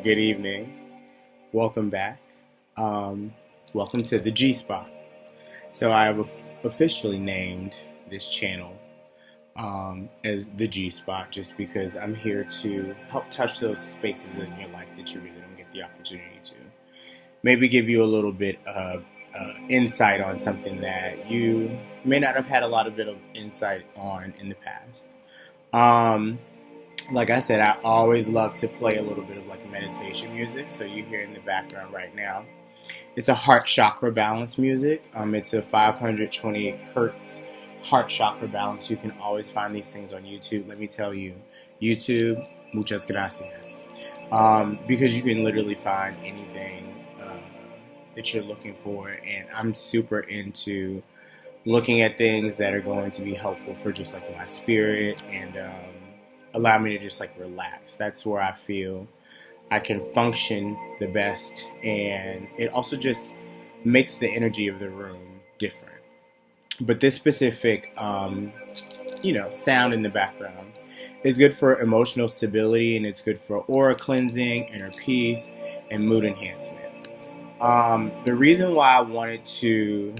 Good evening. Welcome back. Um, Welcome to the G Spot. So I have officially named this channel as the G Spot just because I'm here to help touch those spaces in your life that you really don't get the opportunity to. Maybe give you a little bit of insight on something that you may not have had a lot of bit of insight on in the past. Um, like I said, I always love to play a little bit of like meditation music. So you hear in the background right now, it's a heart chakra balance music. It's a 520 hertz heart chakra balance. You can always find these things on YouTube. Let me tell you, YouTube, muchas gracias, because you can literally find anything that you're looking for. And I'm super into looking at things that are going to be helpful for just like my spirit and allow me to just like relax. That's where I feel I can function the best, and it also just makes the energy of the room different. But this specific, sound in the background is good for emotional stability, and it's good for aura cleansing, inner peace, and mood enhancement. The reason why I wanted to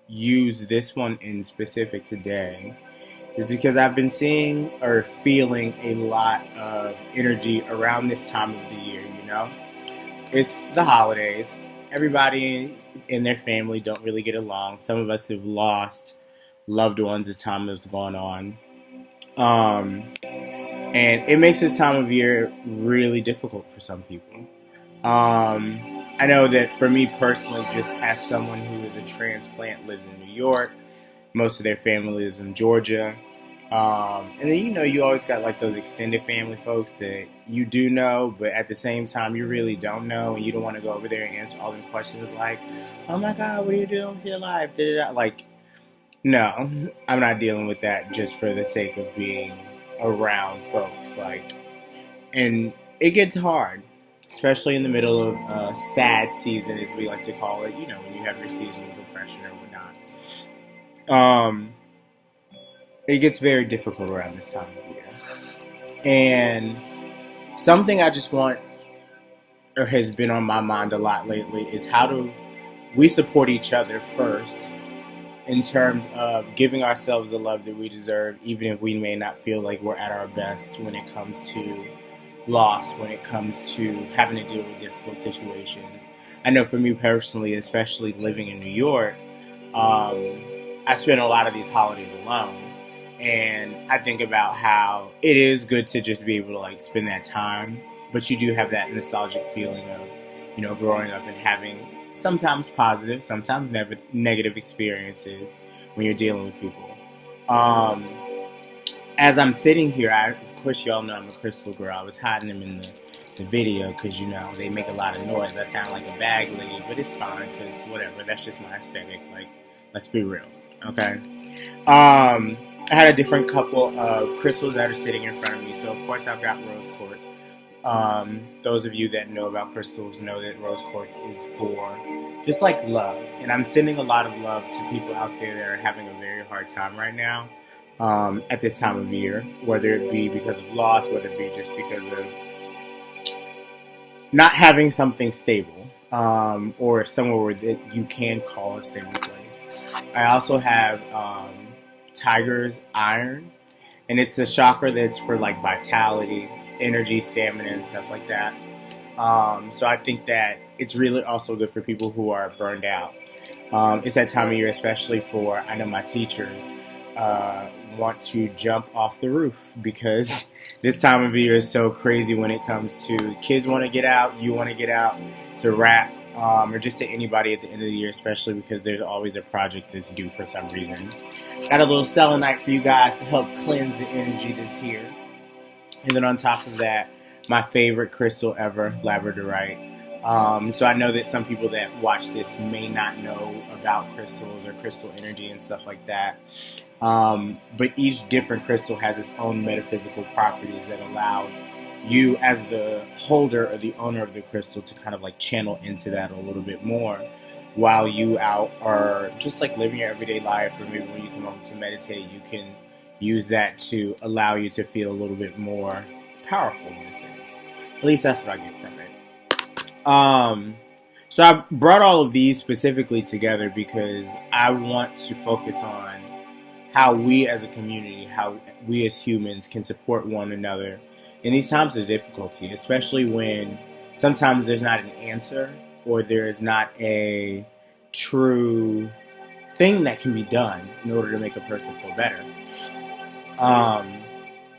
use this one in specific today is because I've been seeing or feeling a lot of energy around this time of the year, you know? It's the holidays. Everybody and their family don't really get along. Some of us have lost loved ones as time has gone on. And it makes this time of year really difficult for some people. I know that for me personally, just as someone who is a transplant, lives in New York, most of their family lives in Georgia. And then, you always got like those extended family folks that you do know, but at the same time, you really don't know, and you don't want to go over there and answer all the questions like, oh my God, what are you doing with your life? Da-da-da. Like, no, I'm not dealing with that just for the sake of being around folks. Like, and it gets hard, especially in the middle of a sad season, as we like to call it, when you have your seasonal depression or whatnot. It gets very difficult around this time of year. And something I just want, or has been on my mind a lot lately, is how do we support each other first in terms of giving ourselves the love that we deserve, even if we may not feel like we're at our best when it comes to loss, when it comes to having to deal with difficult situations. I know for me personally, especially living in New York, I spend a lot of these holidays alone. And I think about how it is good to just be able to like spend that time, but you do have that nostalgic feeling of, growing up and having sometimes positive, sometimes negative experiences when you're dealing with people. As I'm sitting here, of course y'all know I'm a crystal girl. I was hiding them in the video because, they make a lot of noise. I sound like a bag lady, but it's fine because whatever, that's just my aesthetic. Like, let's be real, okay? I had a different couple of crystals that are sitting in front of me. So, of course, I've got rose quartz. Those of you that know about crystals know that rose quartz is for just like love. And I'm sending a lot of love to people out there that are having a very hard time right now at this time of year, whether it be because of loss, whether it be just because of not having something stable or somewhere that you can call a stable place. I also have Tiger's Iron, and it's a chakra that's for like vitality, energy, stamina, and stuff like that. So I think that it's really also good for people who are burned out. It's that time of year, especially for, I know my teachers want to jump off the roof because this time of year is so crazy when it comes to kids want to get out, you want to get out, it's a wrap. Or just to anybody at the end of the year, especially because there's always a project that's due for some reason. Got a little selenite for you guys to help cleanse the energy that's here. And then on top of that, my favorite crystal ever, labradorite. So I know that some people that watch this may not know about crystals or crystal energy and stuff like that. But each different crystal has its own metaphysical properties that allows you as the holder or the owner of the crystal to kind of like channel into that a little bit more while you out are just like living your everyday life, or maybe when you come home to meditate, you can use that to allow you to feel a little bit more powerful in a sense. At least that's what I get from it. So I brought all of these specifically together because I want to focus on how we as a community, how we as humans can support one another in these times of difficulty, especially when sometimes there's not an answer or there is not a true thing that can be done in order to make a person feel better.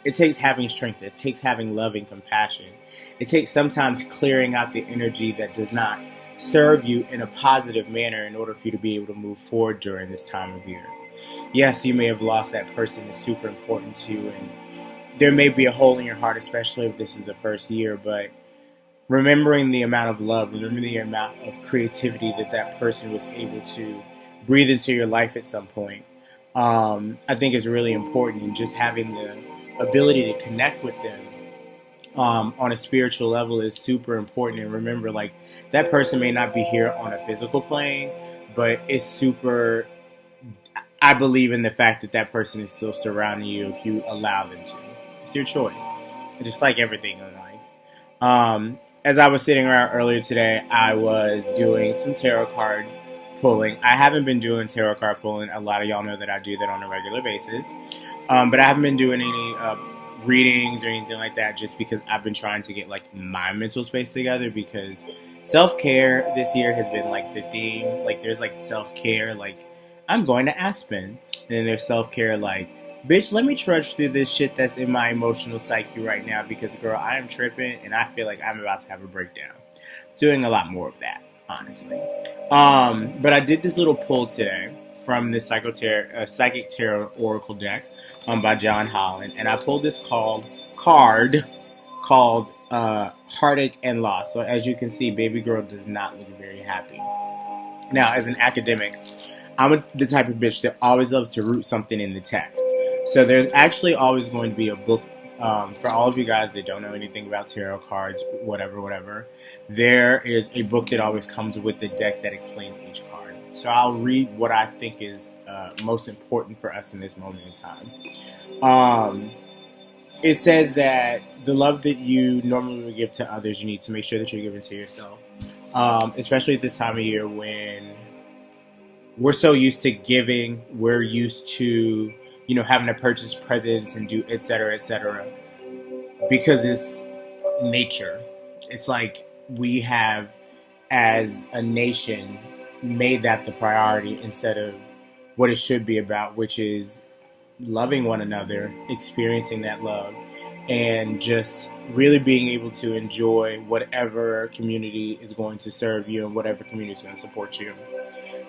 It takes having strength. It takes having love and compassion. It takes sometimes clearing out the energy that does not serve you in a positive manner in order for you to be able to move forward during this time of year. Yes, you may have lost that person that's super important to you, and there may be a hole in your heart, especially if this is the first year, but remembering the amount of love, remembering the amount of creativity that person was able to breathe into your life at some point, I think is really important. And just having the ability to connect with them on a spiritual level is super important. And remember, like, that person may not be here on a physical plane, but it's super, I believe in the fact that that person is still surrounding you if you allow them to. It's your choice, just like everything in life. As I was sitting around earlier today, I was doing some tarot card pulling. I haven't been doing tarot card pulling. A lot of y'all know that I do that on a regular basis. But I haven't been doing any readings or anything like that just because I've been trying to get like my mental space together, because self-care this year has been like the theme. Like, there's like self-care like I'm going to Aspen, and then there's self-care like, bitch, let me trudge through this shit that's in my emotional psyche right now because, girl, I am tripping and I feel like I'm about to have a breakdown. Doing a lot more of that, honestly. But I did this little pull today from the Psychic Tarot Oracle deck by John Holland, and I pulled this card called Heartache and Loss. So as you can see, baby girl does not look very happy. Now, as an academic, I'm the type of bitch that always loves to root something in the text. So there's actually always going to be a book, for all of you guys that don't know anything about tarot cards, whatever, there is a book that always comes with the deck that explains each card. So I'll read what I think is most important for us in this moment in time. It says that the love that you normally would give to others, you need to make sure that you're giving to yourself. Especially at this time of year when we're so used to giving, we're used to, having to purchase presents and do et cetera, because it's nature. It's like we have, as a nation, made that the priority instead of what it should be about, which is loving one another, experiencing that love, and just really being able to enjoy whatever community is going to serve you and whatever community is going to support you.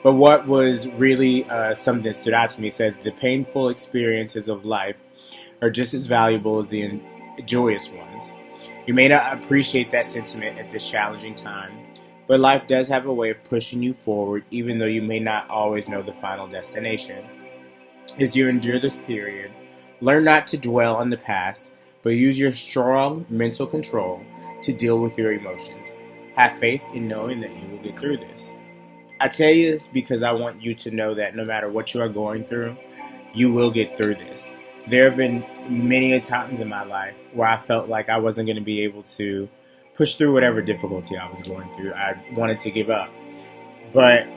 But what was really something that stood out to me says the painful experiences of life are just as valuable as the joyous ones. You may not appreciate that sentiment at this challenging time, but life does have a way of pushing you forward, even though you may not always know the final destination. As you endure this period, learn not to dwell on the past, but use your strong mental control to deal with your emotions. Have faith in knowing that you will get through this. I tell you this because I want you to know that no matter what you are going through, you will get through this. There have been many times in my life where I felt like I wasn't going to be able to push through whatever difficulty I was going through. I wanted to give up. But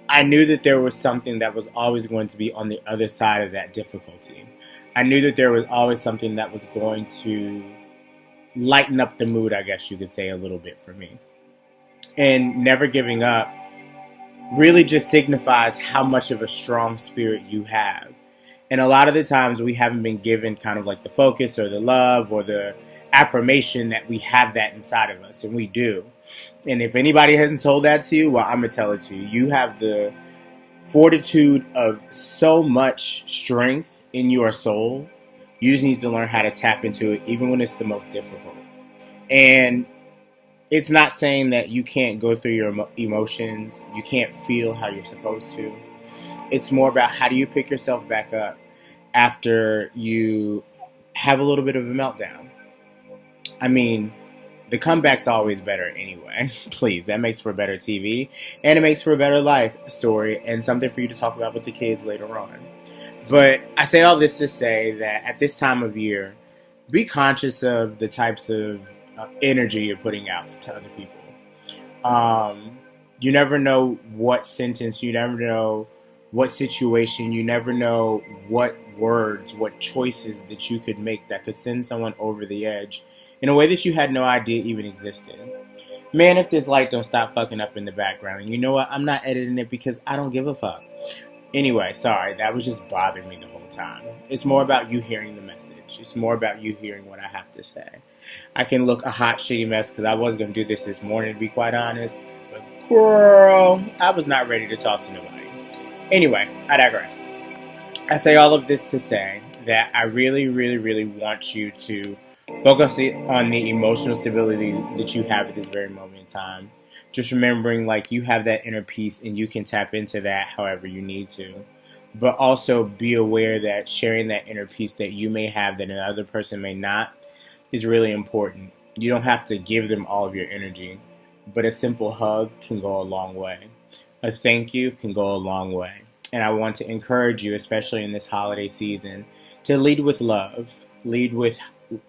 I knew that there was something that was always going to be on the other side of that difficulty. I knew that there was always something that was going to lighten up the mood, I guess you could say, a little bit for me. And never giving up really just signifies how much of a strong spirit you have. And a lot of the times we haven't been given kind of like the focus or the love or the affirmation that we have that inside of us, and we do. And if anybody hasn't told that to you, well, I'm going to tell it to you. You have the fortitude of so much strength in your soul. You just need to learn how to tap into it, even when it's the most difficult. And it's not saying that you can't go through your emotions, you can't feel how you're supposed to. It's more about how do you pick yourself back up after you have a little bit of a meltdown. I mean, the comeback's always better anyway. Please, that makes for better TV, and it makes for a better life story and something for you to talk about with the kids later on. But I say all this to say that at this time of year, be conscious of the types of energy you're putting out to other people. You never know what sentence, you never know what situation, you never know what words, what choices that you could make that could send someone over the edge in a way that you had no idea even existed. Man, if this light don't stop fucking up in the background, and you know what? I'm not editing it because I don't give a fuck. Anyway, sorry, that was just bothering me the whole time. It's more about you hearing the message. It's more about you hearing what I have to say. I can look a hot, shitty mess because I was going to do this morning, to be quite honest. But, girl, I was not ready to talk to nobody. Anyway, I digress. I say all of this to say that I really, really, really want you to focus on the emotional stability that you have at this very moment in time. Just remembering, like, you have that inner peace and you can tap into that however you need to. But also be aware that sharing that inner peace that you may have that another person may not is really important. You don't have to give them all of your energy, but a simple hug can go a long way. A thank you can go a long way. And I want to encourage you, especially in this holiday season, to lead with love, lead with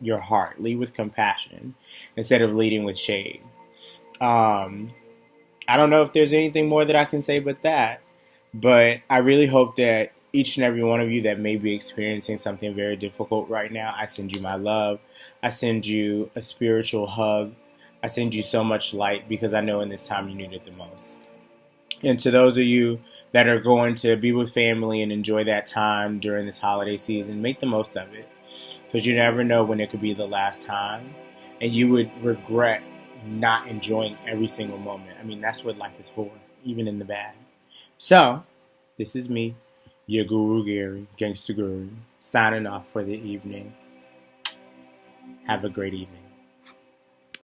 your heart, lead with compassion, instead of leading with shade. I don't know if there's anything more that I can say but that, but I really hope that each and every one of you that may be experiencing something very difficult right now, I send you my love. I send you a spiritual hug. I send you so much light because I know in this time you need it the most. And to those of you that are going to be with family and enjoy that time during this holiday season, make the most of it, because you never know when it could be the last time, and you would regret not enjoying every single moment. I mean, that's what life is for, even in the bad. So, this is me, your Guru Gary, Gangsta Guru, signing off for the evening. Have a great evening.